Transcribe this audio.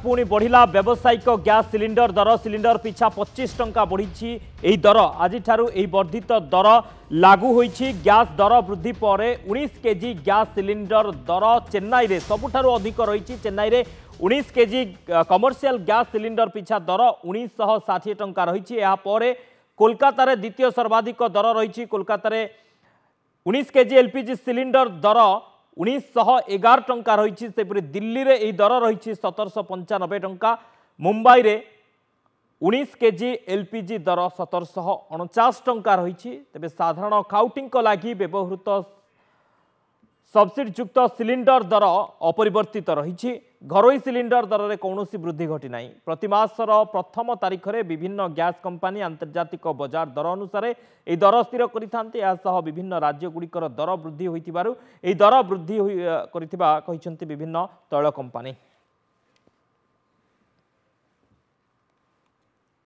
पुणी बढ़िला व्यावसायिक gas cylinder दर cylinder पिछा 25 टंका बढ़ी दर आज वर्धित दर लागू होईछि। गैस दर वृद्धि पर 19 केजी गैस सिलिंडर दर चेन्नई रे सबुठारु अधिक रही। चेन्नई रे 19 केजी कमर्शियल गैस सिलिंडर पिछा दर 1960 टंका रही। कोलकाता रे द्वितीय सर्वाधिक दर रही। कोलकाता रे 19 केजी एलपीजी सिलिंडर दर 1911 टंका रही। सेपरी दिल्ली रे दर रही 1795 टंका। मुंबई रे 19 केजी एलपीजी दर 1749 टंका रही। तेबे साधारण खाउटी लगी व्यवहृत सब्सिडीयुक्त सिलिंडर दर अपरिवर्तित रही। घरोई सिलिंडर दर में कौन वृद्धि घटी ना। प्रतिमासर प्रथम तारीख में विभिन्न गैस कंपानी आंतर्जातिक बजार दर अनुसार यह दर स्थिर कर विभिन्न राज्यगुड़िकर दर वृद्धि होती दर वृद्धि विभिन्न तैल कंपानी।